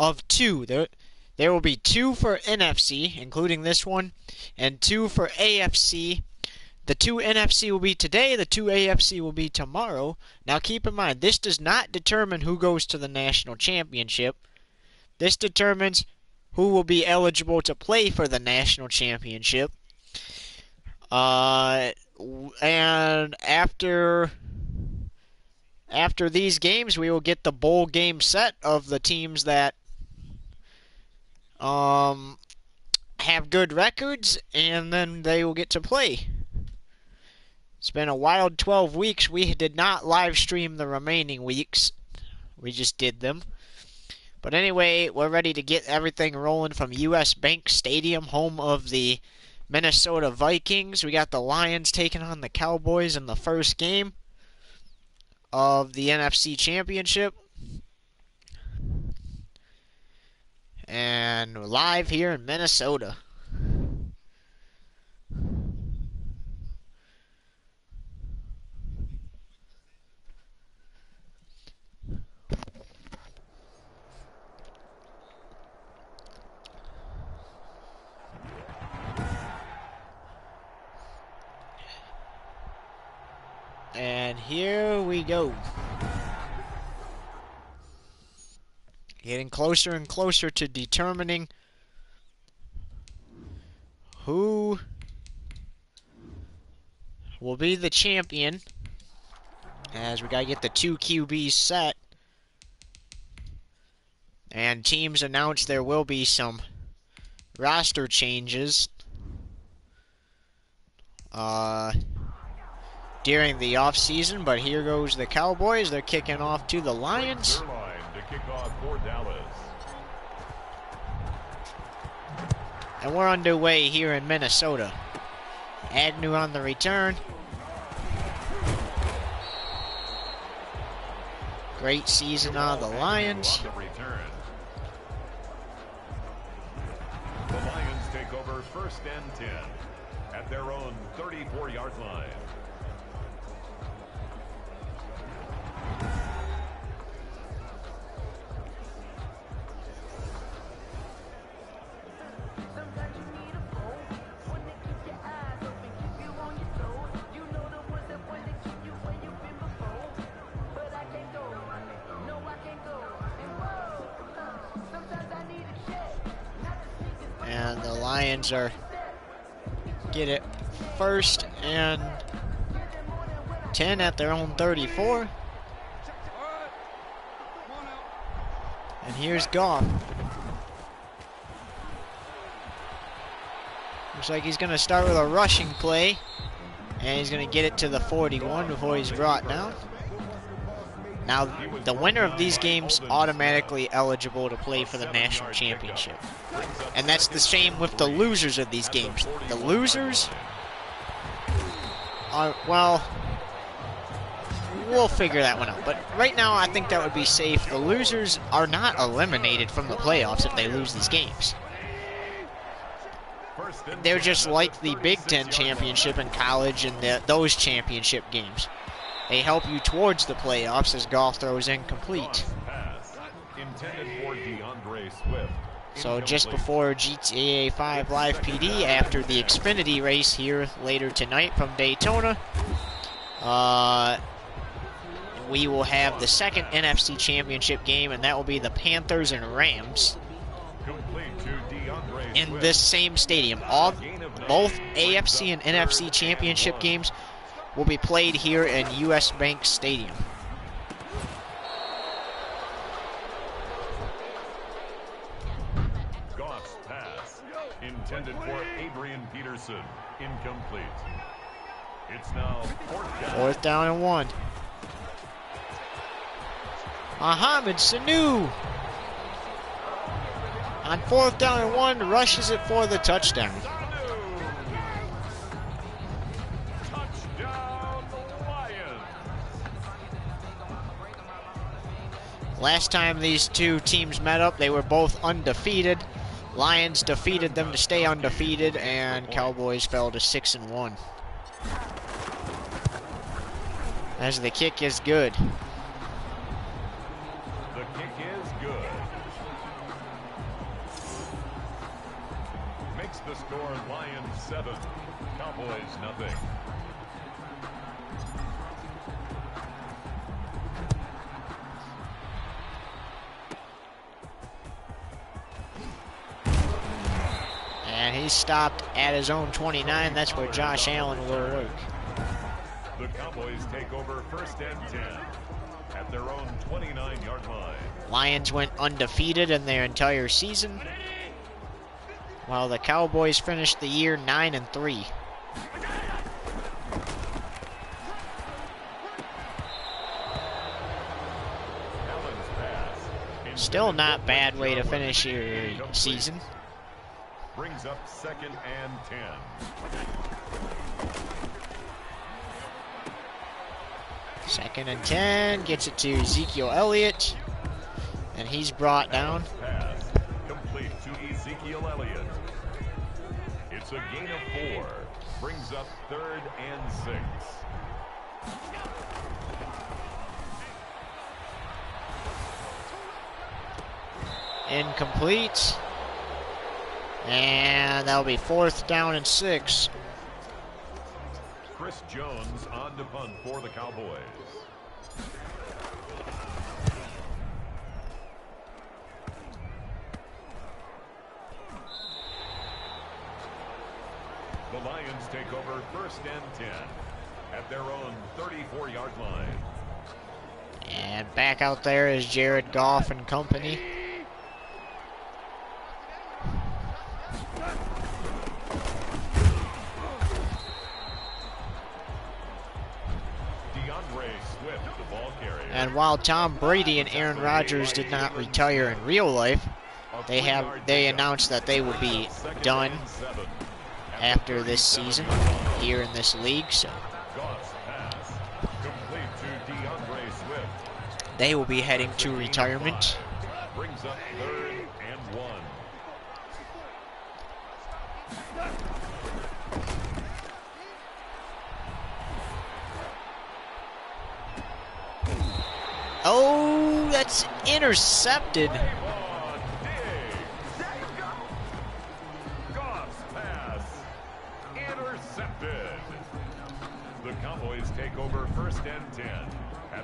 of 2. There will be 2 for NFC, including this one, and 2 for AFC. The 2 NFC will be today, the 2 AFC will be tomorrow. Now keep in mind, this does not determine who goes to the national championship. This determines who will be eligible to play for the national championship. And after these games, we will get the bowl game set of the teams that have good records, and then they will get to play. It's been a wild 12 weeks. We did not live stream the remaining weeks. We just did them. But anyway, we're ready to get everything rolling from US Bank Stadium, home of the Minnesota Vikings. We got the Lions taking on the Cowboys in the first game of the NFC Championship. And we're live here in Minnesota. And here we go. Getting closer and closer to determining who will be the champion, as we gotta get the 2 QBs set. And teams announced there will be some roster changes during the offseason, but here goes the Cowboys. They're kicking off to the Lions. And we're underway here in Minnesota. Agnew on the return. Great season out of the Lions. The Lions take over 1st and 10 at their own 34-yard line. And the Lions get it 1st and 10 at their own 34. And here's Goff. Looks like he's going to start with a rushing play. And he's going to get it to the 41 before he's brought down. Now, the winner of these games automatically eligible to play for the national championship. And that's the same with the losers of these games. The losers are, well, we'll figure that one out. But right now, I think that would be safe. The losers are not eliminated from the playoffs if they lose these games. They're just like the Big Ten championship in college and those championship games. They help you towards the playoffs as Goff throws incomplete. So just before GTA 5 Live PD, after the Xfinity race here later tonight from Daytona, we will have the second NFC Championship game, and that will be the Panthers and Rams in this same stadium. Both AFC and NFC Championship games will be played here in US Bank Stadium. Goff's pass, intended for Adrian Peterson, incomplete. It's now 4th down and 1. Mohamed Sanu on 4th down and 1 rushes it for the touchdown. Last time these two teams met up, they were both undefeated. Lions defeated them to stay undefeated, and Cowboys fell to 6-1. As the kick is good. The kick is good. makes the score Lions 7, Cowboys nothing. And he's stopped at his own 29. That's where Josh Allen will work. The Cowboys take over 1st and 10 at their own 29-yard line. Lions went undefeated in their entire season, while the Cowboys finished the year 9-3. Still not bad way to finish your season. Brings up 2nd and 10. Second and 10, gets it to Ezekiel Elliott, and he's brought down. Pass complete to Ezekiel Elliott. It's a gain of 4. Brings up 3rd and 6. Incomplete. And that'll be 4th down and 6. Chris Jones on to punt for the Cowboys. The Lions take over 1st and 10 at their own 34-yard line. And back out there is Jared Goff and company. And while Tom Brady and Aaron Rodgers did not retire in real life, they announced that they will be done after this season here in this league. So they will be heading to retirement. Brings up 3rd and 1. Oh, that's intercepted. Goff's pass intercepted. The Cowboys take over 1st and 10.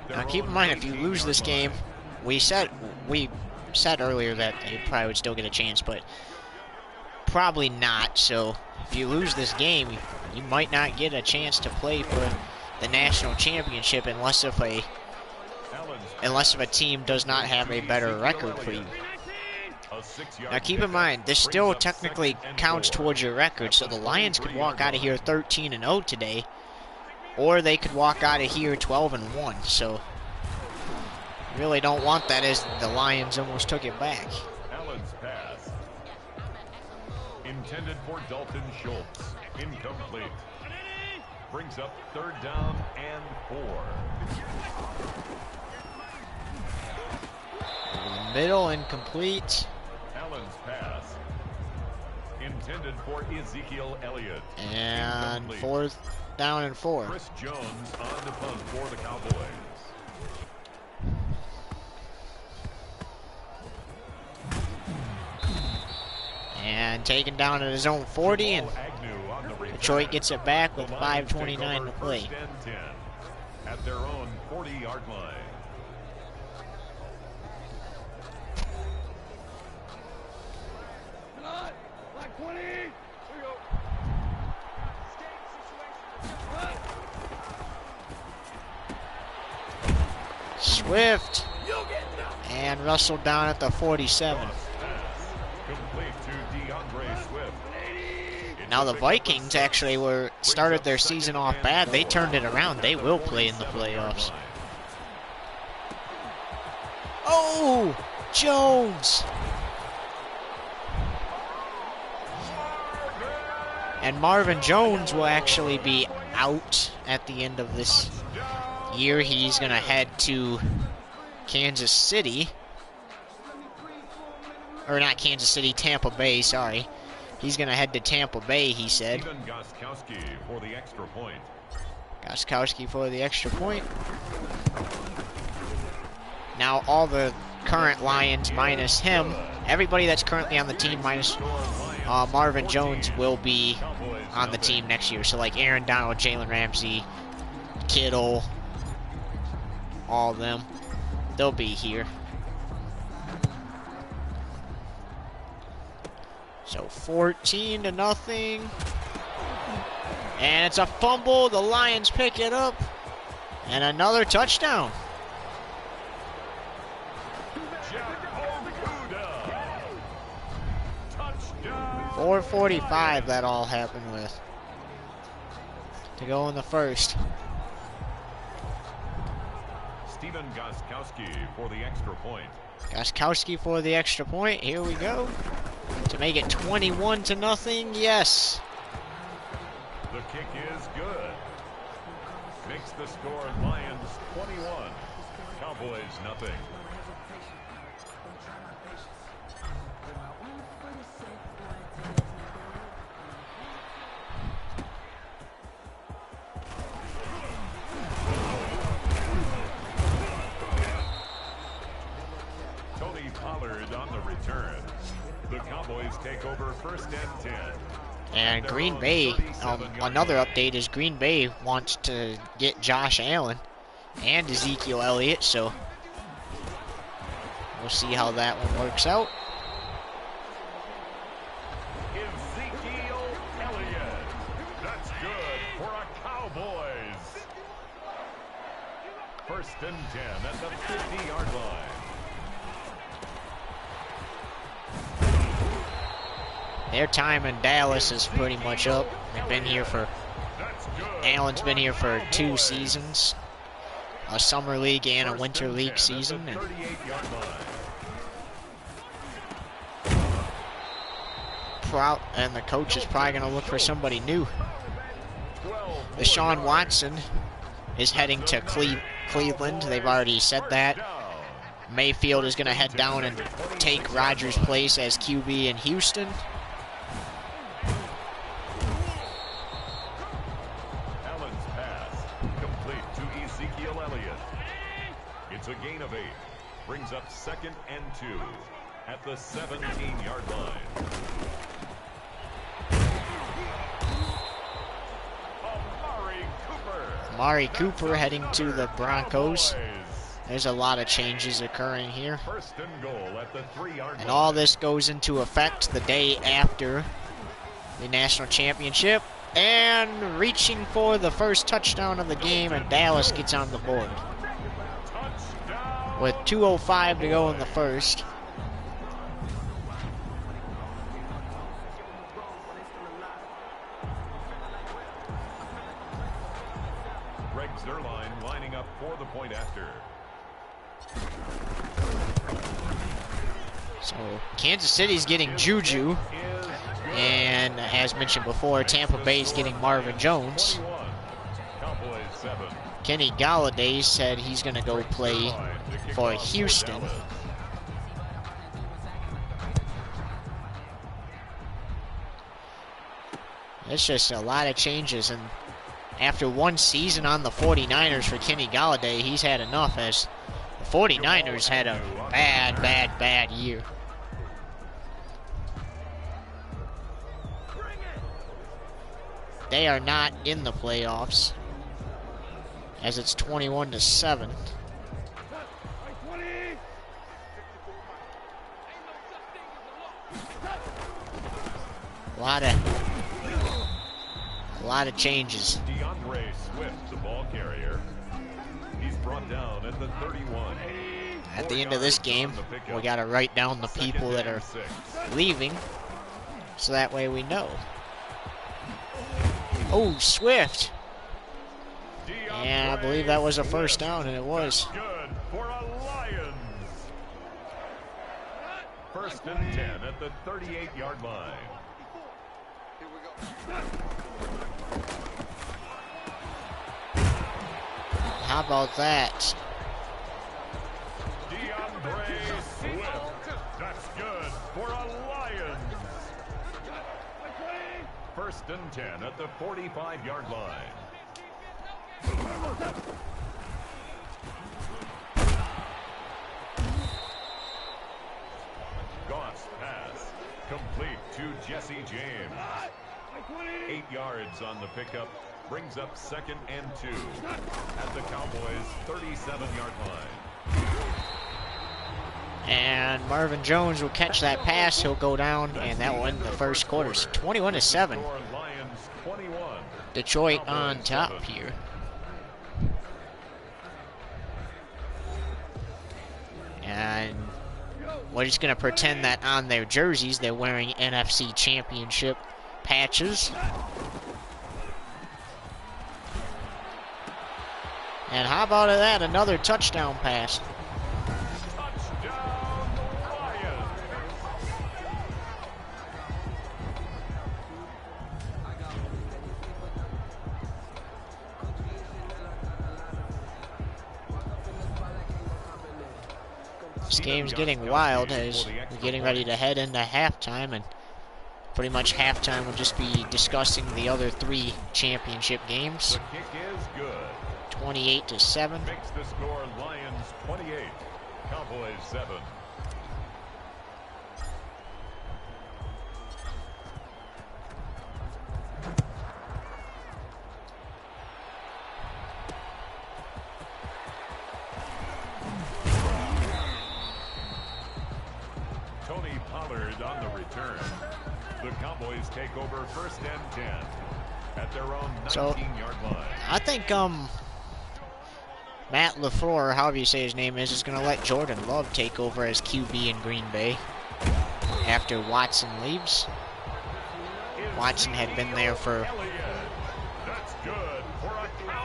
Now keep in mind, if you lose this game, we said earlier that they probably would still get a chance, but probably not. So if you lose this game, you might not get a chance to play for the national championship unless if a team does not have a better record for you. Now keep in mind, this still technically counts towards your record, so the Lions could walk out of here 13-0 today, or they could walk out of here 12-1. So really don't want that, as the Lions almost took it back. Allen's pass intended for Dalton Schultz, incomplete. Brings up 3rd down and 4. Middle, incomplete. Allen's pass intended for Ezekiel Elliott. And incomplete. 4th down and 4. Chris Jones on the punt for the Cowboys. And taken down at his own 40, and Detroit gets it back with 5:29 to play. 1st and 10 at their own 40-yard line. Swift, and Russell down at the 47. Now the Vikings actually started their season off bad. They turned it around. They will play in the playoffs. Oh, Jones. And Marvin Jones will actually be out at the end of this year. He's going to head to Kansas City. Or not Kansas City, Tampa Bay, sorry. He's going to head to Tampa Bay, he said. Gostkowski for the extra point. Gostkowski for the extra point. Now all the current Lions minus him, everybody that's currently on the team minus Marvin Jones will be Cowboys on the nothing. team next year. So like Aaron Donald, Jalen Ramsey, Kittle, all of them, they'll be here. So 14-0. And it's a fumble. The Lions pick it up. And another touchdown. Touchdown. 4:45 that all happened with. To go in the first. Steven Gostkowski for the extra point. Gostkowski for the extra point. Here we go. To make it 21-0. Yes. The kick is good. Makes the score Lions 21. Cowboys nothing. Tony Pollard on the return. The Cowboys take over first and 10. And Green Bay, another update is Green Bay wants to get Josh Allen and Ezekiel Elliott, so we'll see how that one works out. Ezekiel Elliott. That's good for a Cowboys. First and 10 at the 50-yard line. Their time in Dallas is pretty much up. They've been here for, Allen's been here for 2 seasons. A summer league and a winter league season. And the coach is probably going to look for somebody new. Deshaun Watson is heading to Cleveland. They've already said that. Mayfield is going to head down and take Rodgers' place as QB in Houston. Allen's pass complete to Ezekiel Elliott. It's a gain of 8. Brings up second and 2 at the 17-yard line. Amari Cooper heading to the Broncos. There's a lot of changes occurring here. First and goal at the 3-yard And line. all this goes into effect the day after the national championship. And reaching for the first touchdown of the game, and Dallas gets on the board. With 2:05 to go in the first. Greg Zuerlein lining up for the point after. So Kansas City's getting Juju. And as mentioned before, Tampa Bay's getting Marvin Jones. Cowboys 7. Kenny Galladay said he's going to go play for Houston. It's just a lot of changes, and after one season on the 49ers for Kenny Galladay, he's had enough, as the 49ers had a bad year. They are not in the playoffs, as it's 21-7. A lot of changes. DeAndre Swift, the ball carrier. He's brought down at the 31. At the end of this game, we got to write down the people that are leaving, so that way we know. Oh, Swift. And I believe that was a first down, and it was. Good for a Lions. First and 10 at the 38-yard line. How about that? DeAndre Swift. That's good for a Lions. First and 10 at the 45-yard line. Goss pass Complete to Jesse James. 8 yards on the pickup. Brings up 2nd and 2 at the Cowboys' 37-yard line. And Marvin Jones will catch that pass. He'll go down, and that will end the first quarter. 21-7. Detroit on top here. And we're just going to pretend that on their jerseys they're wearing NFC Championship patches. And how about that? Another touchdown pass. This game's getting wild as we're getting ready to head into halftime, and pretty much halftime will just be discussing the other 3 championship games. The kick is good. 28-7. Makes the score Lions 28, Cowboys 7. Tony Pollard on the return. The Cowboys take over 1st and 10 at their own 19-yard line. I think Matt LaFleur, however you say his name is going to let Jordan Love take over as QB in Green Bay after Watson leaves. Watson had been there for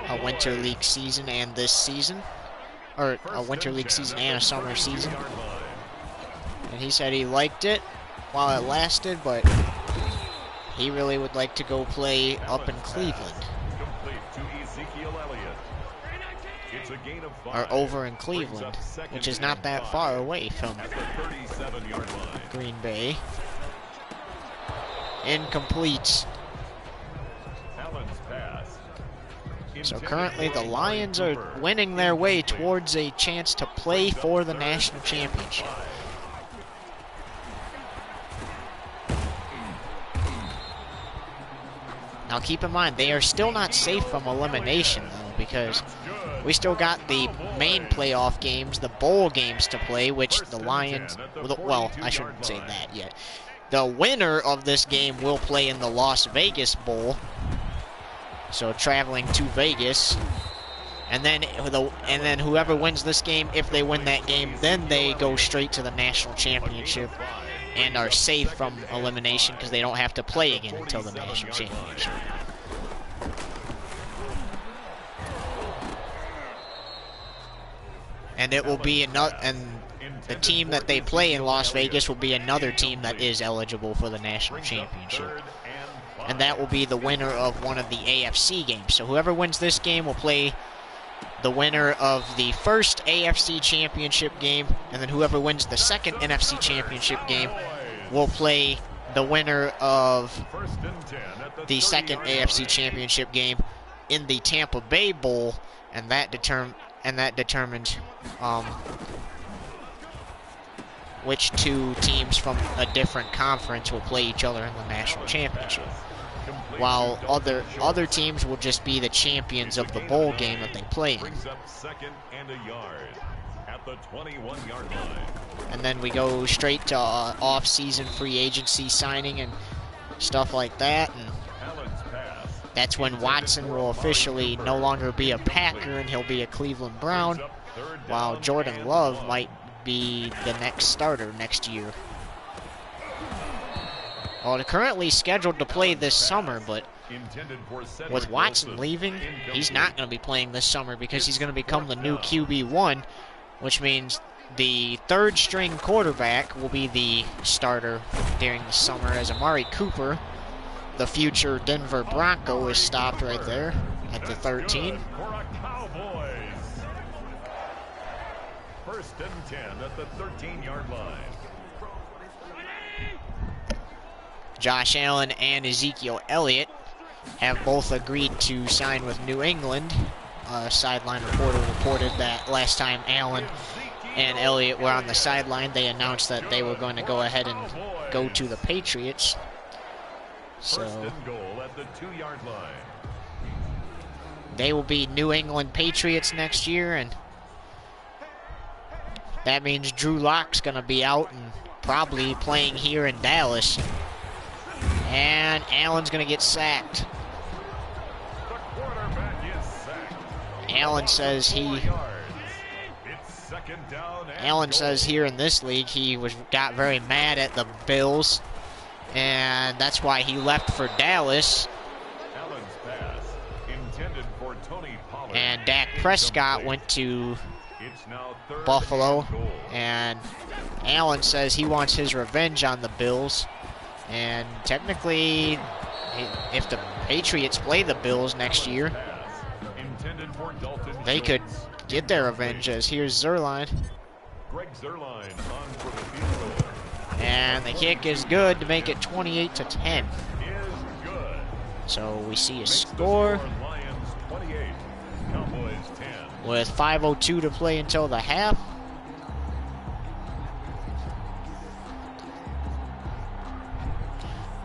a Winter League season and this season. Or a Winter League season and a summer season. And he said he liked it while it lasted, but he really would like to go play up in Cleveland. Or over in Cleveland, which is not that far away from Green Bay. Incomplete. So currently the Lions are winning their way towards a chance to play for the national championship. Now keep in mind, they are still not safe from elimination though, because we still got the main playoff games, the bowl games to play, which the Lions, well, I shouldn't say that yet. The winner of this game will play in the Las Vegas Bowl. So traveling to Vegas. And then whoever wins this game, if they win that game, then they go straight to the national championship and are safe from elimination because they don't have to play again until the national championship. And it will be another, and the team that they play in Las Vegas will be another team that is eligible for the national championship. And that will be the winner of one of the AFC games. So whoever wins this game will play the winner of the first AFC championship game, and then whoever wins the second NFC championship game will play the winner of the second AFC championship game in the Tampa Bay Bowl, and that determines which 2 teams from a different conference will play each other in the national championship. While other teams will just be the champions of the bowl game that they play in. And then we go straight to off-season free agency signing and stuff like that. And that's when Watson will officially no longer be a Packer and he'll be a Cleveland Brown, while Jordan Love might be the next starter next year. Well, they're currently scheduled to play this summer, but with Watson leaving, he's not going to be playing this summer because he's going to become the new QB1, which means the 3rd-string quarterback will be the starter during the summer, as Amari Cooper, the future Denver Bronco, is stopped right there at the 13. 1st and 10 at the 13-yard line. Josh Allen and Ezekiel Elliott have both agreed to sign with New England. Sideline reporter reported that last time Allen and Elliott were on the sideline, they announced that they were going to go ahead and go to the Patriots. So First and goal at the 2-yard line. they will be New England Patriots next year, and that means Drew Lock's going to be out and probably playing here in Dallas. And Allen's going to get sacked. The quarterback is sacked. Allen says 4 yards. It's second down and Allen goal. says here in this league he got very mad at the Bills, and that's why he left for Dallas. Allen's pass intended for Tony Pollard. And Dak Prescott went to It's now third Buffalo, and goal. and Allen says he wants his revenge on the Bills. And technically, if the Patriots play the Bills next year, Pass intended for Dalton they could Schultz. get their revenge, as here's Zerline. Greg Zerline on for the field goal. And the kick is good to make it 28-10. Is good. So we see a Makes the score Lions 28, Cowboys 10. with 5:02 to play until the half.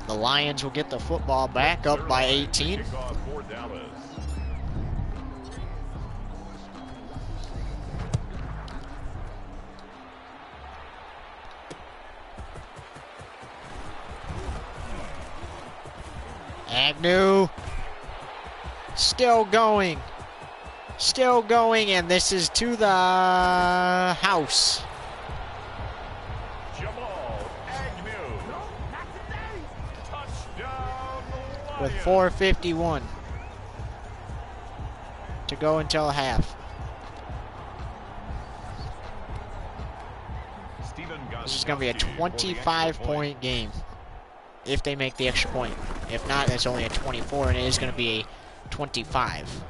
The Lions will get the football back up by 18. Kickoff for Dallas. Agnew still going, and this is to the house. Jamal Agnew. Touchdown With Lions. 4:51 to go until half. Steven This is going to be a Gostkowski for the extra 25-point game if they make the extra point. If not, that's only a 24, and it is going to be a 25.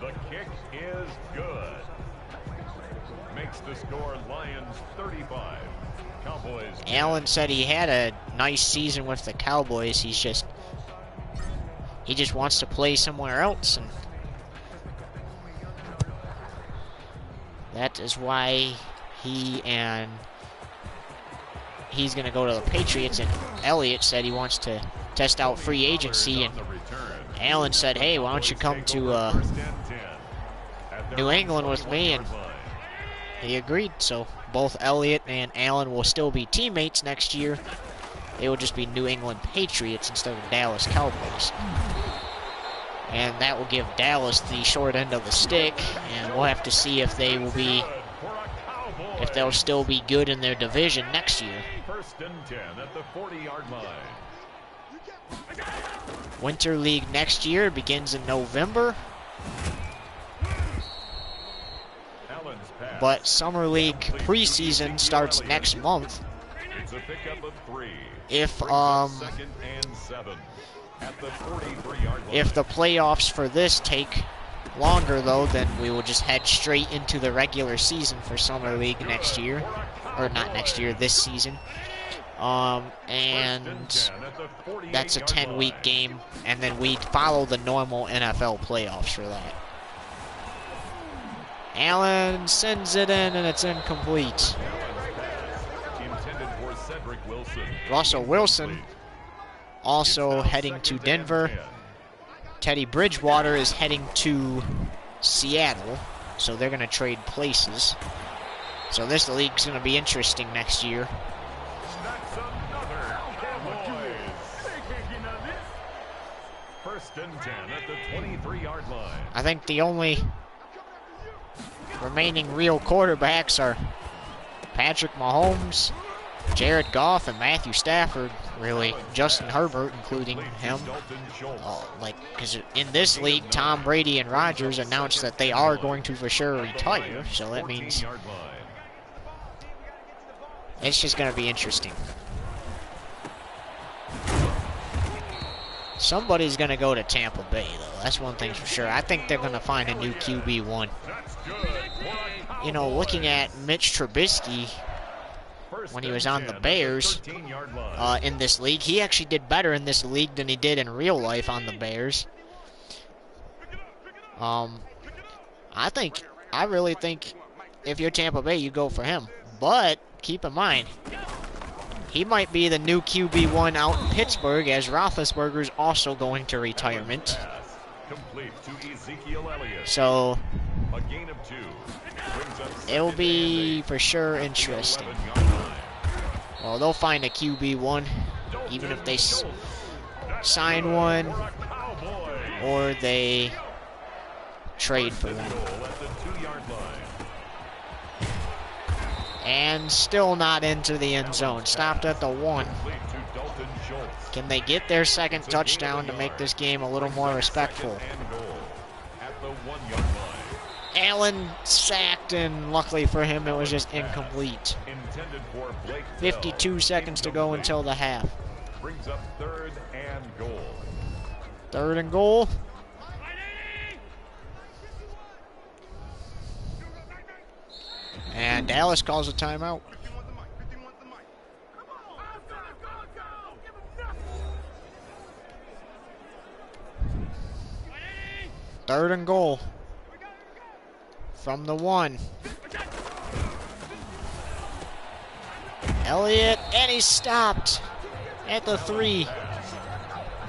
The kick is good. Makes the score Lions 35, Cowboys 10. Allen said he had a nice season with the Cowboys. He just wants to play somewhere else, and that is why he's going to go to the Patriots. And Elliott said he wants to test out free agency, and On the return. Allen said, hey, why don't you come to First and 10 at their New England with me? And 21-yard line. he agreed. So both Elliott and Allen will still be teammates next year. They will just be New England Patriots instead of Dallas Cowboys. And that will give Dallas the short end of the stick, and we'll have to see if they will be, Good for a Cowboy. if they'll still be good in their division next year. First and 10 at the 40-yard line. Winter League next year begins in November, Allen's pass. but Summer League preseason starts next month. It's a pickup of 3. If Brings up second and 7 at the 43-yard line. If the playoffs for this take longer, though, then we will just head straight into the regular season for Summer League next year. Or not next year, this season. And that's a 10-week game, and then we'd follow the normal NFL playoffs for that. Allen sends it in, and it's incomplete. Intended for Cedric Wilson. Russell Wilson also heading to Denver. Teddy Bridgewater is heading to Seattle, so they're going to trade places. So this league's going to be interesting next year. That's another Cowboys. First and 10 at the 23-yard line. I think the only remaining real quarterbacks are Patrick Mahomes, Jared Goff, and Matthew Stafford. Really, Justin Herbert, including him. Because in this league, Tom Brady and Rodgers announced that they are going to for sure retire. So that means 14-yard line. it's just going to be interesting. Somebody's going to go to Tampa Bay, though. That's one thing for sure. I think they're going to find a new QB1. That's good for a You know, looking at Mitch Trubisky First when he was and on 10 the at Bears 13-yard line. in this league, he actually did better in this league than he did in real life on the Bears. I really think if you're Tampa Bay, you go for him. But keep in mind, he might be the new QB1 out in Pittsburgh, as Roethlisberger's also going to retirement. Complete to Ezekiel Elliott. So A gain of 2. Brings up it'll second be and 8 for sure at the interesting. 11-yard line. Well, they'll find a QB1, even if they sign one For a Cowboys. or they trade for one. Goal at the 2-yard line. And still not into the end zone. Stopped at the 1. Complete to Dalton Schultz. Can they get their second touchdown to make this game a little more respectful? Second and goal at the 1-yard line. Allen sacked, and luckily for him, it was just incomplete. Intended for Blake 52 seconds to go until the half. Brings up 3rd and goal. 3rd and goal. And Dallas calls a timeout. Third and goal. From the 1. Elliott, and he's stopped at the 3.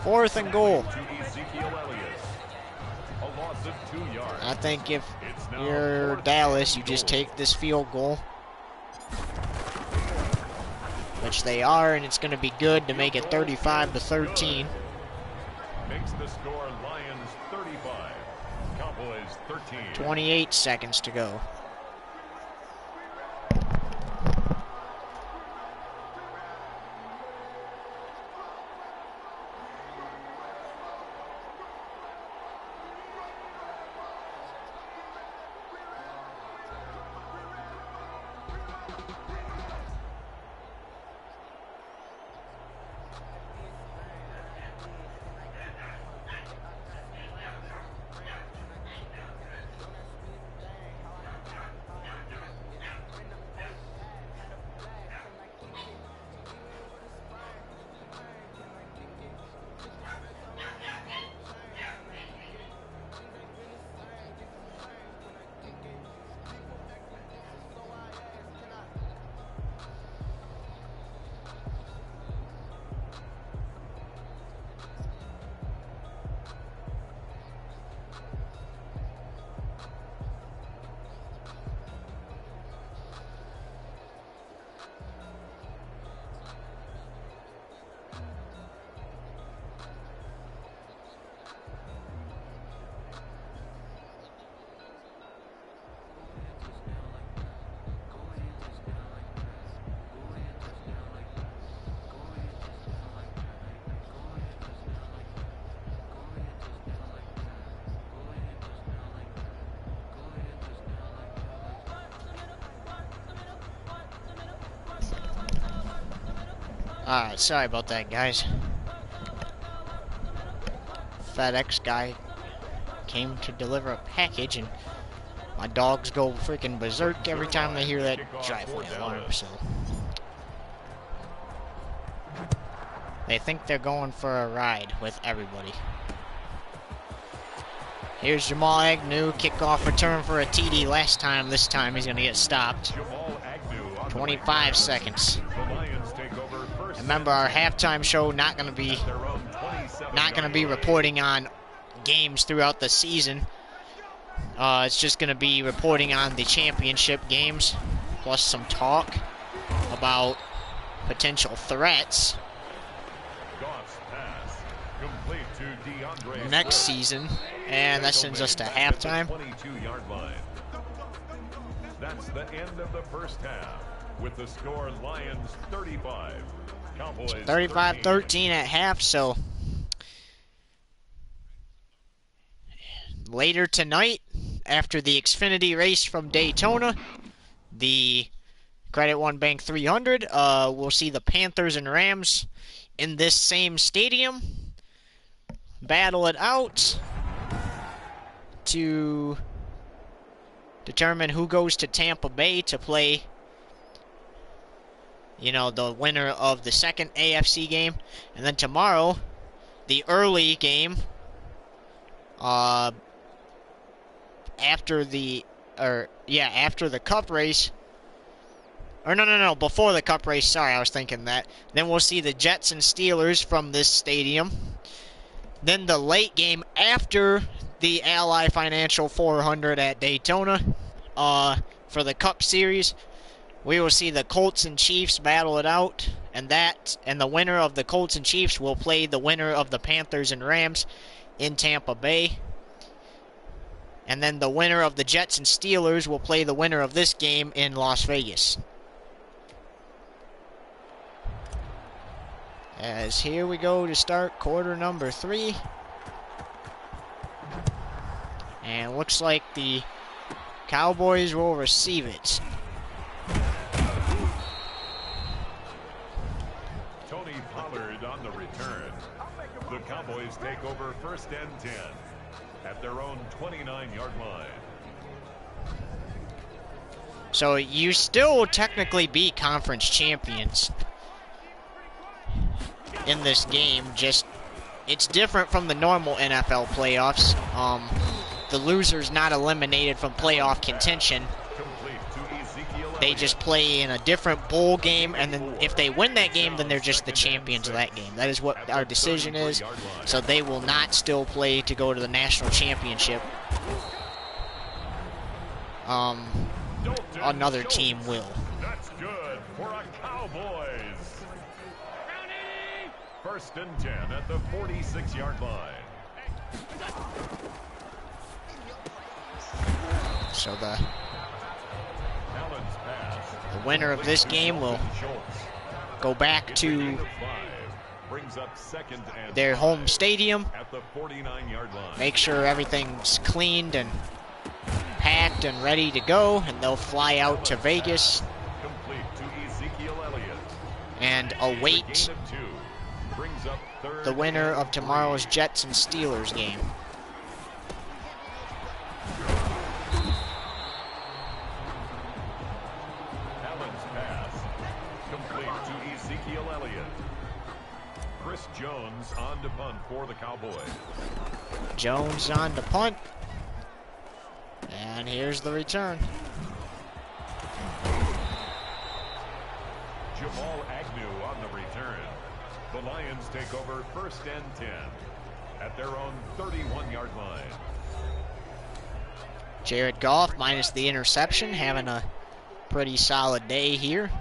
4th and goal. To Ezekiel Elliott. A loss of 2 yards. I think if It's now you're 4th Dallas, and you just goal. take this field goal, which they are, and it's going to be good to make it 35-13. Makes the score Lions 35, Cowboys 13. 28 seconds to go. Alright, sorry about that, guys. FedEx guy came to deliver a package, and my dogs go freaking berserk every time they hear that driveway alarm, so. They think they're going for a ride with everybody. Here's Jamal Agnew, kickoff return for a TD last time. This time he's going to get stopped. 25 seconds. Remember, our halftime show not going to be reporting on games throughout the season. It's just going to be reporting on the championship games, plus some talk about potential threats next season, and that sends us to halftime. 22-yard line. That's the end of the first half, with the score Lions 35, Cowboys 35-13 at half. So later tonight, after the Xfinity race from Daytona, the Credit One Bank 300, we'll see the Panthers and Rams in this same stadium battle it out to determine who goes to Tampa Bay to play, you know, the winner of the second AFC game. And then tomorrow, the early game, after the after the Cup race. Or no, before the Cup race. Sorry, I was thinking that. Then we'll see the Jets and Steelers from this stadium. Then the late game after the Ally Financial 400 at Daytona for the Cup Series. We will see the Colts and Chiefs battle it out, and the winner of the Colts and Chiefs will play the winner of the Panthers and Rams in Tampa Bay. And then the winner of the Jets and Steelers will play the winner of this game in Las Vegas. As here we go to start quarter number 3. And looks like the Cowboys will receive it. Tony Pollard on the return. The Cowboys take over 1st and 10 at their own 29-yard line. So you still technically be conference champions in this game. Just it's different from the normal NFL playoffs. The loser's not eliminated from playoff contention. They just play in a different bowl game, and then if they win that game, then they're just the champions of that game. That is what our decision is. So they will not still play to go to the national championship. Another team will. That's good for a Cowboys. 1st and 10 at the 46-yard line. So the winner of this game will go back to their home stadium, make sure everything's cleaned and packed and ready to go, and they'll fly out to Vegas and await the winner of tomorrow's Jets and Steelers game. Jones on to punt for the Cowboys. Jones on to punt. And here's the return. Jamal Agnew on the return. The Lions take over 1st and 10 at their own 31-yard line. Jared Goff, minus the interception, having a pretty solid day here.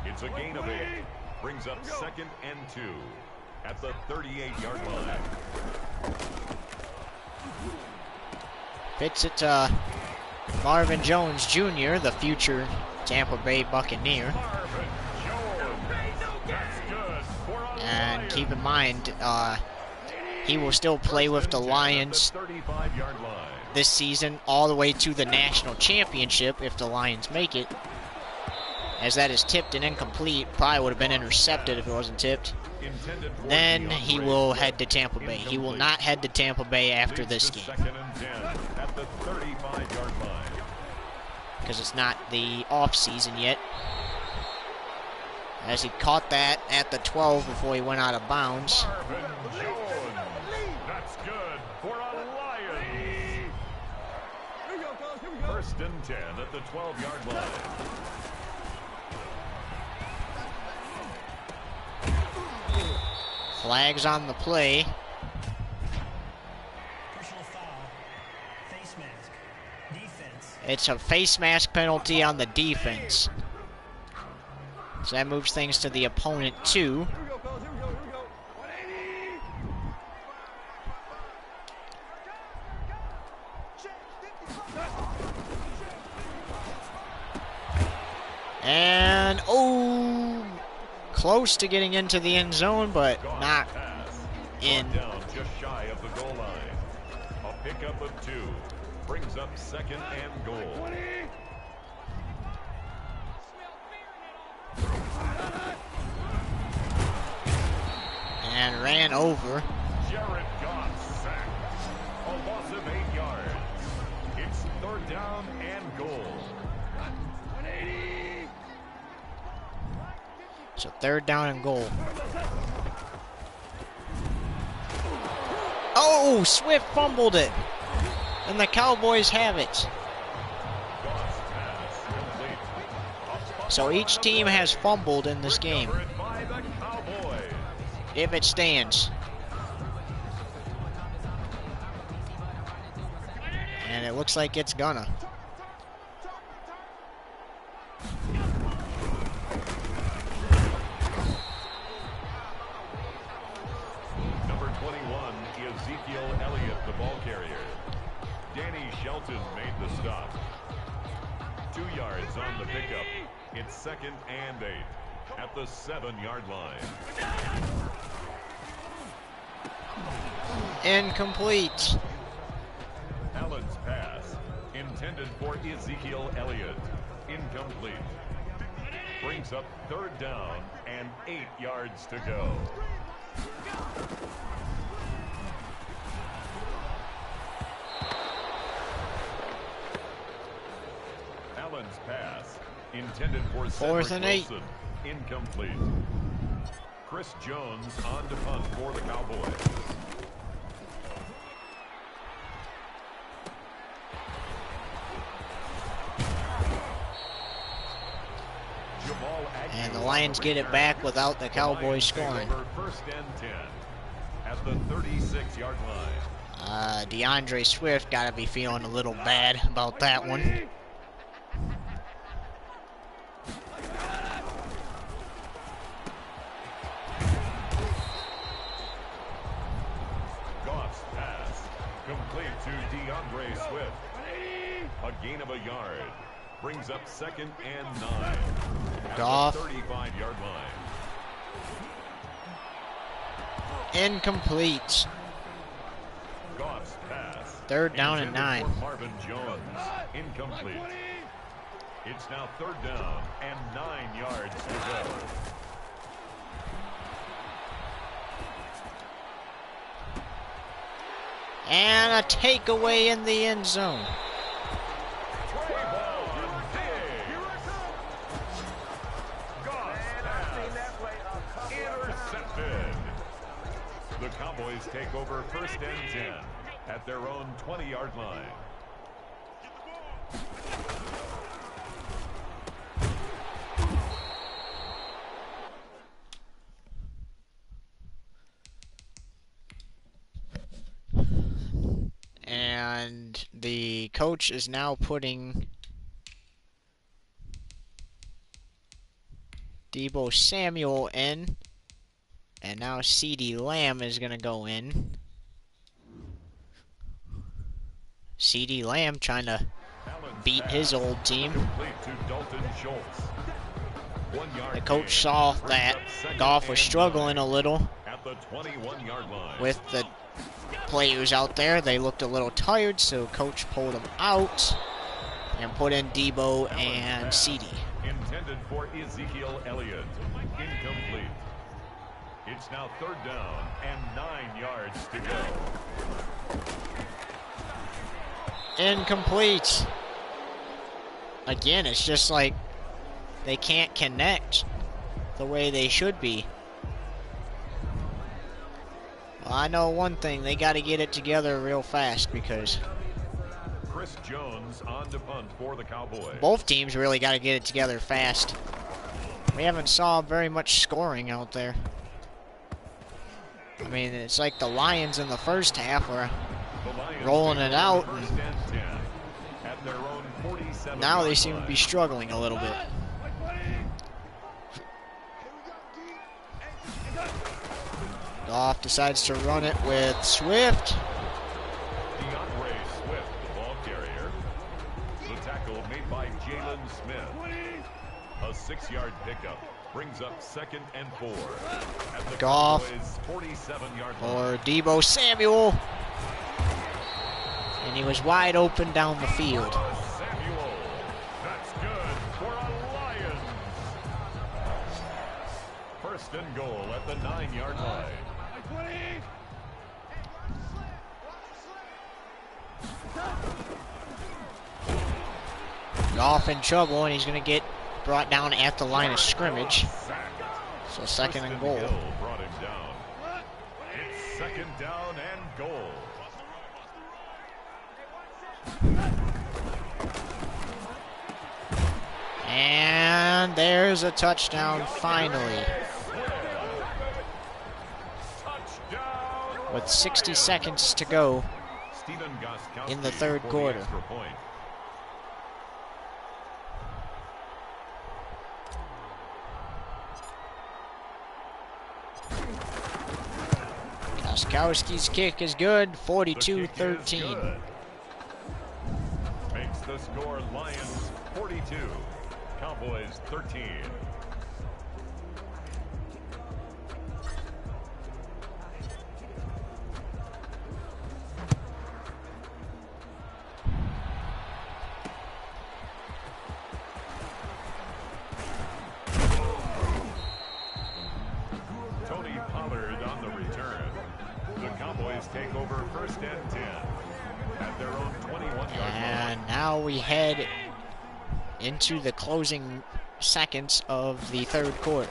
It's a gain of 8. Brings up 2nd and 2 at the 38-yard line. Fits it to Marvin Jones Jr., the future Tampa Bay Buccaneer. And keep in mind, he will still play with the Lions this season all the way to the national championship if the Lions make it. As that is tipped and incomplete, probably would have been intercepted if it wasn't tipped. Then he will head to Tampa Bay. He will not head to Tampa Bay after this game, because it's not the off season yet. As he caught that at the 12 before he went out of bounds. That's good for a Lions. 1st and 10 at the 12-yard line. Flags on the play. It's a face mask penalty on the defense. So that moves things to the opponent too. And close to getting into the end zone, but not in. Down just shy of the goal line. A pickup of 2 brings up 2nd and goal. And ran over. Jared Goff sacked. A loss of 8 yards. It's 3rd down and goal. 180. So 3rd down and goal. Oh, Swift fumbled it. And the Cowboys have it. So each team has fumbled in this game. If it stands. And it looks like it's gonna. Number 21, Ezekiel Elliott, the ball carrier. Danny Shelton made the stop. 2 yards on the pickup. It's 2nd and 8 at the 7-yard line. Incomplete. Allen's pass, intended for Ezekiel Elliott. Incomplete. Brings up 3rd down and 8 yards to go. Allen's pass, intended for 4th and 8. Wilson. Incomplete. Chris Jones on to punt for the Cowboys. And the Lions get it back without the Cowboys scoring. 1st and 10 at the 36-yard line. DeAndre Swift got to be feeling a little bad about that one. Goff's pass, complete to DeAndre Swift. A gain of a yard. Brings up 2nd and 9. Goff. 35-yard line. Incomplete. Goff's pass. 3rd down and 9. Marvin Jones. Incomplete. It's now 3rd down and 9 yards to go. And a takeaway in the end zone. The Cowboys take over 1st and 10 at their own 20-yard line. And the coach is now putting Deebo Samuel in. And now CeeDee Lamb is going to go in. CeeDee Lamb trying to beat his old team. The coach saw that Goff was struggling a little with the players out there. They looked a little tired, so coach pulled them out and put in Deebo and CeeDee. Intended for Ezekiel Elliott. Incomplete. It's now 3rd down and 9 yards to go. Incomplete. Again, it's just like they can't connect the way they should be. Well, I know one thing, they got to get it together real fast because Chris Jones on to punt for the Cowboys. Both teams really got to get it together fast. We haven't saw very much scoring out there. I mean, it's like the Lions in the first half were rolling it out. And now they seem to be struggling a little bit. Goff decides to run it with Swift. DeAndre Swift, the ball carrier. The tackle made by Jalen Smith. A 6-yard pickup. Brings up 2nd and 4 at the Goff 47-yard line. or Deebo Samuel. And he was wide open down the field. Samuel. That's good for a Lions. 1st and goal at the 9-yard line. Goff in trouble, and he's going to get brought down at the line of scrimmage. So second and Twisted goal. Hill brought him down. It's second down and goal. And there's a touchdown finally. Touchdown. With 60 seconds to go in the third quarter. Koskowski's kick is good, 42-13. Makes the score Lions 42, Cowboys 13. Tony Pollard on the return. The Cowboys take over first and 10 at their own 21-yard line. And now we head into the closing seconds of the third quarter.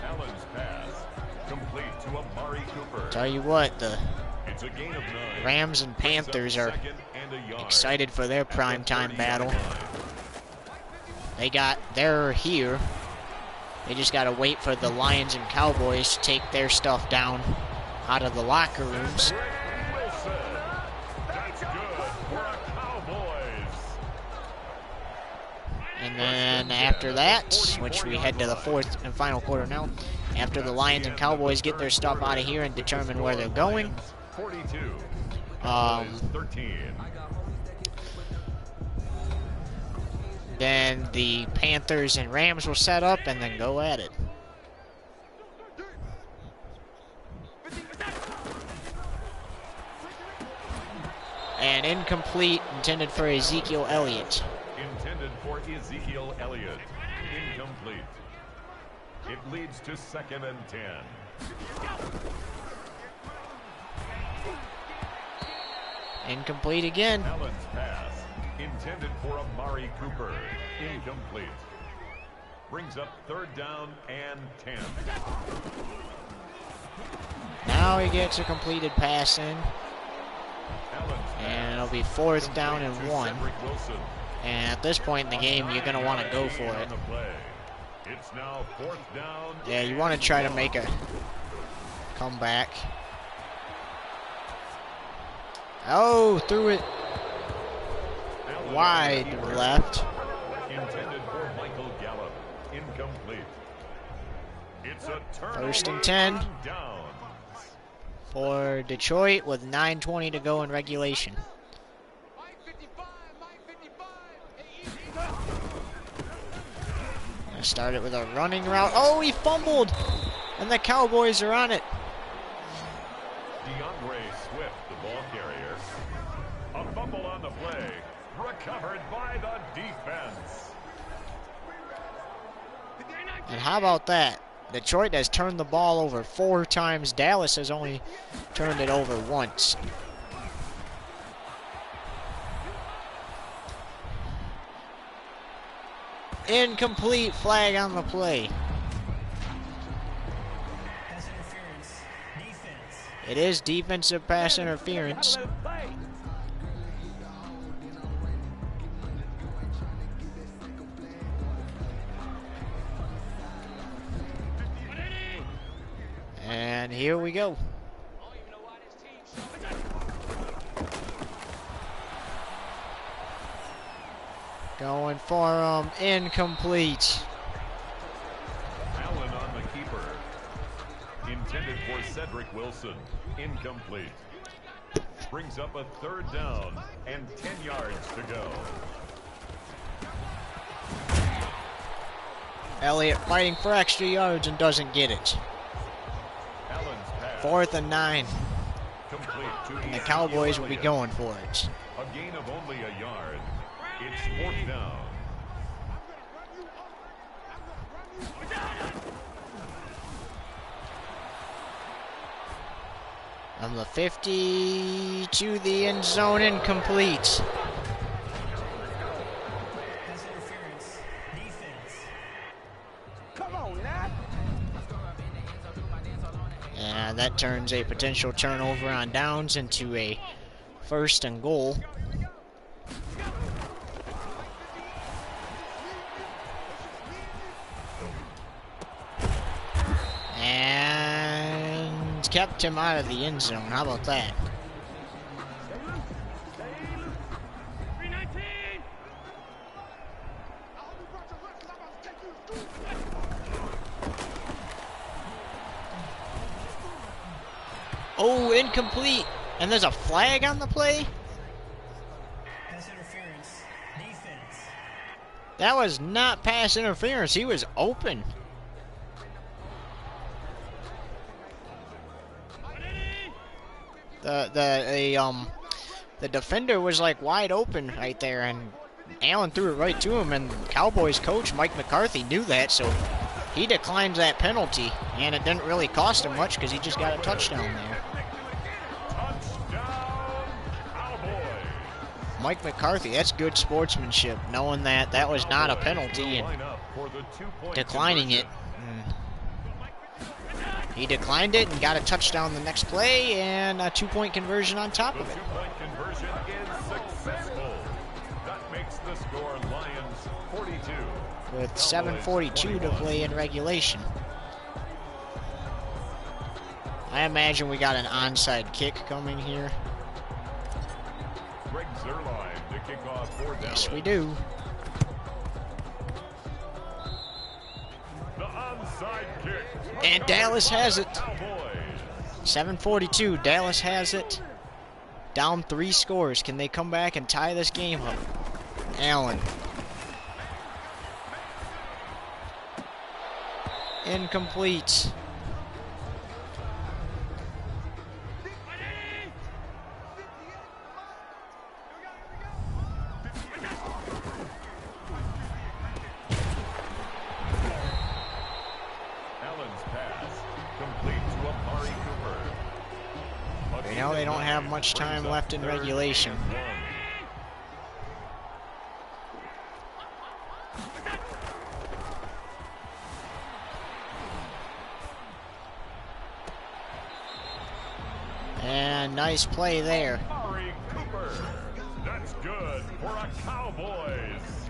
Allen's pass complete to Amari Cooper. Tell you what, the It's a gain of 9. Rams and Panthers are Second and a yard. excited for their At the primetime 30-yard battle. line. They're here. They just gotta wait for the Lions and Cowboys to take their stuff down out of the locker rooms. Wilson. That's good for a Cowboys. And then after that, which we head to the fourth and final quarter now, after the Lions and Cowboys get their stuff out of here and determine where they're going, 42. Cowboys 13. then the Panthers and Rams will set up and then go at it. And incomplete, intended for Ezekiel Elliott. Intended for Ezekiel Elliott. Incomplete. It leads to second and 10. Incomplete again. Allen's pass. Intended for Amari Cooper. Incomplete. Brings up third down and 10. Now he gets a completed pass in. Allen's And it'll pass be fourth down completed and to 1. Cedric Wilson. And at this point in the game, you're going to want to go for it. On the play. It's now fourth down. Yeah, you want to try to make a comeback. Oh, threw it Allen wide on the keeper. left. Intended for Michael Gallup. Incomplete. It's a turnover. First and 10. on downs. For Detroit with 9:20 to go in regulation. Gonna start it with a running route. Oh, he fumbled! And the Cowboys are on it. DeAndre Swift, the ball carrier. A fumble on the play. Recovered by the defense. And how about that? Detroit has turned the ball over 4 times. Dallas has only turned it over once. Incomplete, flag on the play. Pass interference. Defense. It is defensive pass interference. And here we go. Going for him, incomplete. Allen on the keeper. Intended for Cedric Wilson. Incomplete. Brings up a third down and 10 yards to go. Elliott fighting for extra yards and doesn't get it. Allen's pass. 4th and 9. Complete to And the Ezekiel Cowboys will be Elliott. going for it. A gain of only a yard. It's fourth down. From the 50 to the end zone, incomplete. And that turns a potential turnover on downs into a 1st and goal. And kept him out of the end zone. How about that? Oh, incomplete. And there's a flag on the play? Pass interference. Defense. That was not pass interference. He was open. The defender was like wide open right there, and Allen threw it right to him, and Cowboys coach Mike McCarthy knew that, so he declined that penalty, and it didn't really cost him much because he just got a touchdown there. Mike McCarthy, that's good sportsmanship, knowing that that was not a penalty and declining it. He declined it and got a touchdown the next play and a 2-point conversion on top of it. The 2-point conversion is successful. That makes the score Lions 42. With 7:42 to play in regulation. I imagine we got an onside kick coming here. Greg Zerline to kick off for Dallas. Yes, we do. The onside kick. And Dallas has it. Cowboys. 7:42. Dallas has it. Down 3 scores. Can they come back and tie this game up? Allen. Incomplete. Allen's pass complete to Amari Cooper. You know, they don't have much time left in regulation. And nice play there. Amari Cooper. That's good for a Cowboys.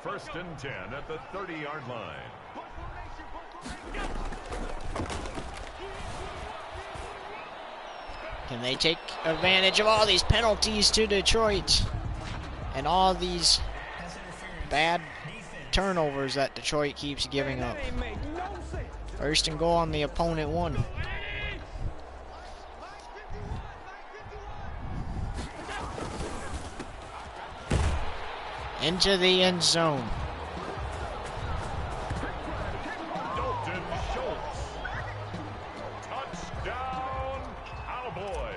1st and 10 at the 30-yard line. Can they take advantage of all these penalties to Detroit and all these Pass interference. bad Defense. turnovers that Detroit keeps giving up? 1st and goal on the opponent 1. Into the end zone. Dalton Schultz. Touchdown, Cowboys.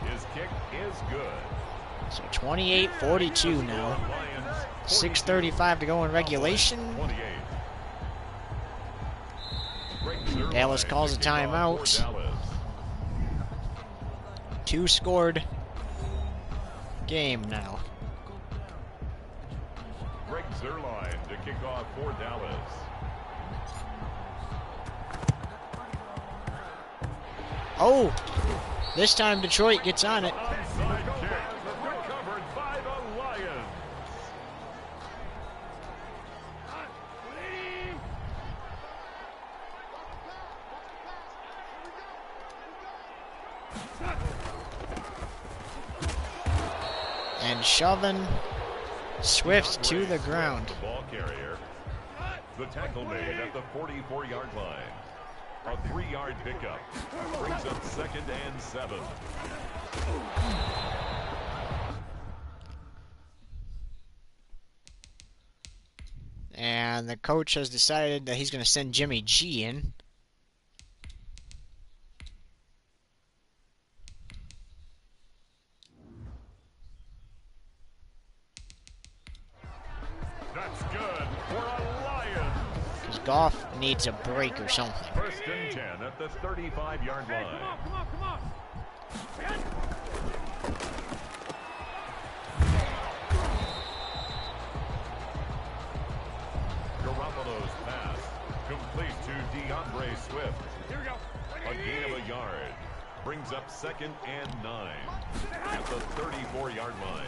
His kick is good. So 28-42 now. 6:35 to go in regulation. 28. Dallas calls a timeout. 2-scored game now. Greg Zerline to kick off for Dallas. Oh, this time Detroit gets on it. Onside kick recovered by the Lions. And shoving Swift to the ground. The ball carrier. The tackle made at the 44-yard line. A 3-yard pickup brings up 2nd and 7. And the coach has decided that he's going to send Jimmy G in. That's good for a Lions. Because Goff needs a break or something. 1st and 10 at the 35-yard line. second and 9 at the 34-yard line.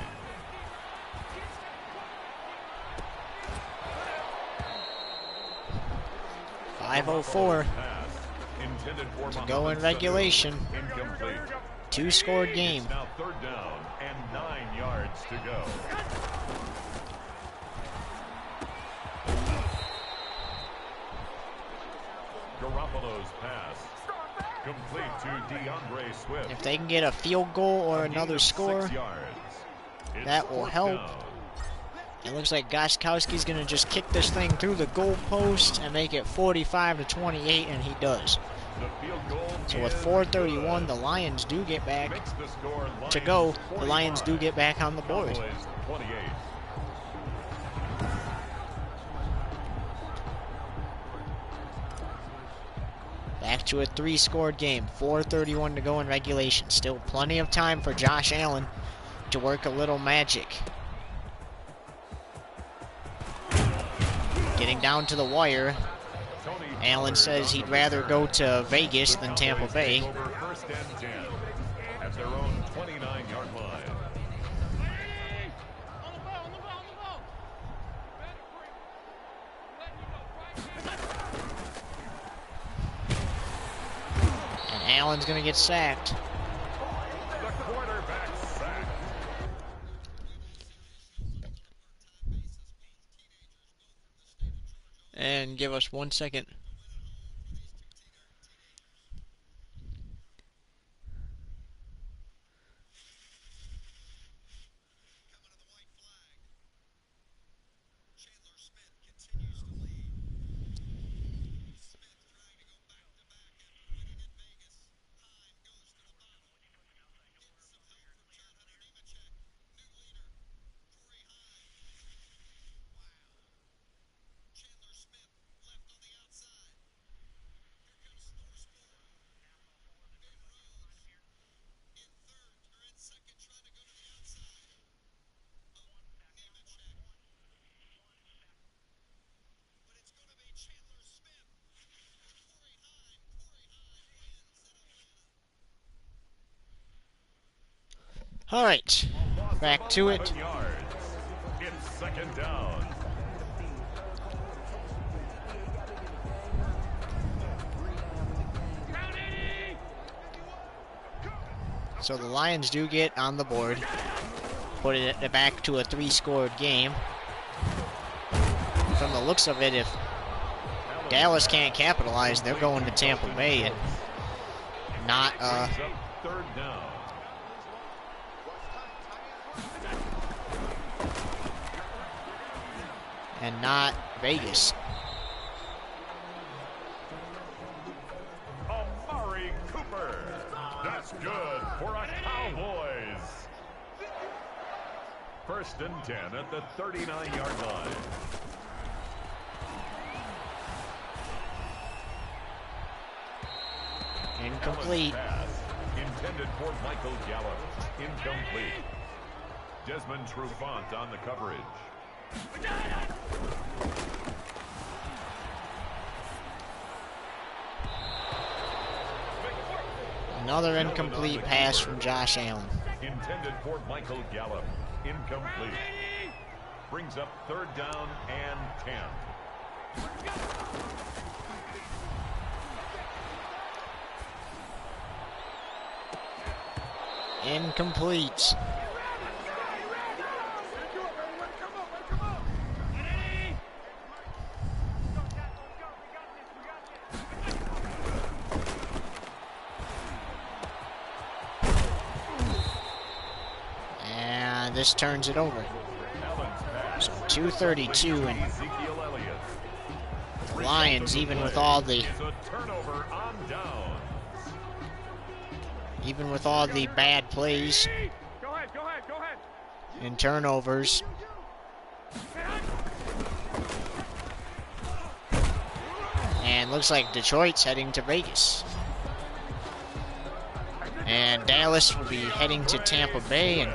.504 to go in regulation. 2-scored game. It's now 3rd down and 9 yards to go. Garoppolo's pass complete to DeAndre Swift. If they can get a field goal or another score, that will help. It looks like Gostkowski's going to just kick this thing through the goalpost and make it 45-28, and he does. So with 4:31, the Lions do get back to go. The Lions do get back on the board. Back to a 3-scored game. 4:31 to go in regulation. Still plenty of time for Josh Allen to work a little magic. Getting down to the wire. Allen says he'd rather go to Vegas than Tampa Bay. First and 10 at their own 29-yard line. And Allen's going to get sacked. The quarterback sacked. And give us 1 second. All right, back to it. 7 yards. It's 2nd down. So the Lions do get on the board, putting it back to a 3-scored game. From the looks of it, if Dallas can't capitalize, they're going to Tampa Bay and not Brings up 3rd down. Vegas. Amari Cooper. That's good for a Cowboys. 1st and 10 at the 39-yard line. Incomplete. Pass intended for Michael Gallup. Incomplete. Desmond Trufant on the coverage. Another incomplete pass from Josh Allen. Intended for Michael Gallup. Incomplete. Brings up 3rd down and 10. Incomplete. And this turns it over. So 2:32 and Lions, even with all the bad plays and turnovers, and looks like Detroit's heading to Vegas, and Dallas will be heading to Tampa Bay, and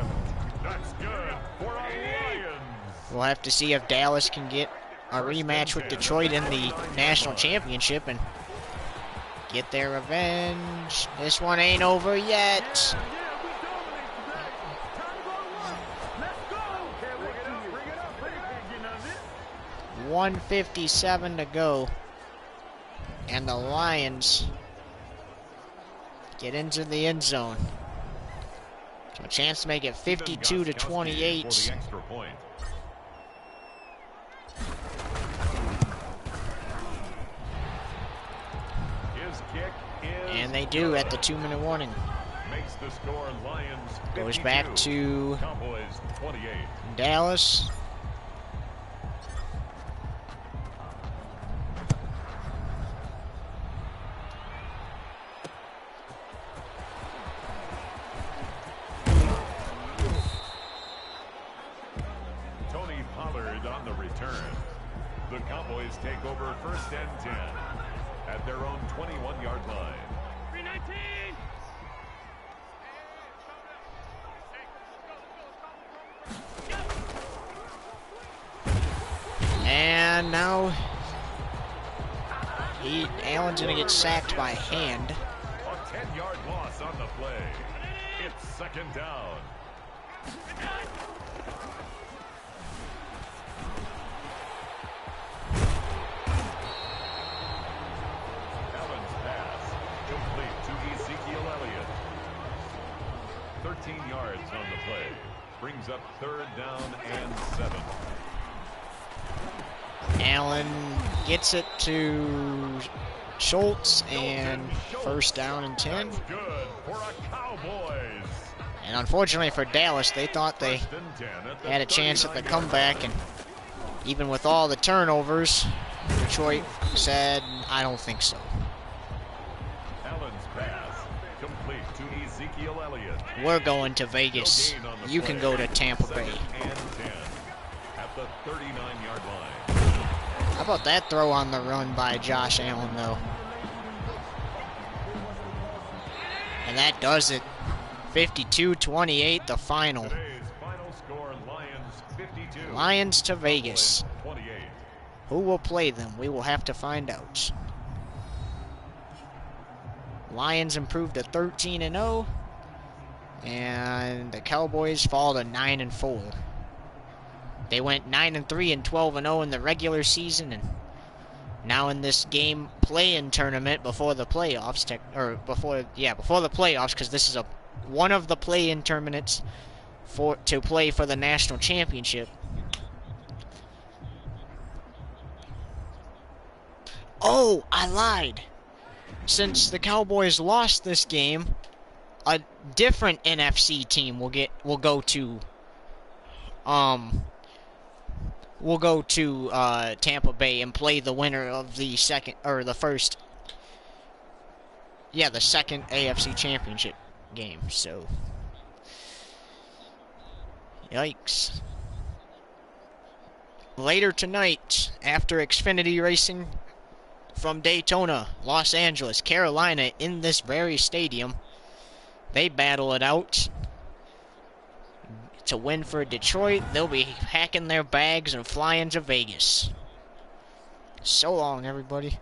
we'll have to see if Dallas can get a rematch with Detroit in the national championship and get their revenge. This one ain't over yet. 1:57 to go. And the Lions get into the end zone. So a chance to make it 52 to 28. And they do at the 2-minute warning. Makes the score Lions 52, goes back to Cowboys 28. Dallas. Tony Pollard on the return. The Cowboys take over 1st and 10 at their own 21-yard line. 319. And now Allen's going to get sacked by hand. A 10-yard loss on the play. It's 2nd down. Allen's pass complete to Ezekiel Elliott. 13 yards on the play. Brings up 3rd down and 7. Allen gets it to Schultz, and 1st down and 10. That's good for a Cowboys. And unfortunately for Dallas, they thought they 1st and 10 at the had a chance at the 39-yard comeback, and even with all the turnovers, Detroit said, I don't think so. Allen's pass complete to Ezekiel Elliott. We're going to Vegas. No gain on the You play. can go to Tampa Bay. 2nd and 10 at the 39-yard line. How about that throw on the run by Josh Allen, though? And that does it. 52-28, the final. Today's final score, Lions 52. Lions to Vegas. Cowboys 28. Who will play them? We will have to find out. Lions improved to 13-0, and the Cowboys fall to 9-4. They went 9-3 and 12-0 in the regular season, and now in this game play-in tournament before the playoffs, before the playoffs, because this is one of the play-in tournaments to play for the national championship. Oh, I lied. Since the Cowboys lost this game, a different NFC team will go to Tampa Bay and play the winner of the second AFC championship game. So, yikes. Later tonight, after Xfinity racing from Daytona, Los Angeles, Carolina, in this very stadium, they battle it out to win for Detroit. They'll be packing their bags and flying to Vegas. So long, everybody.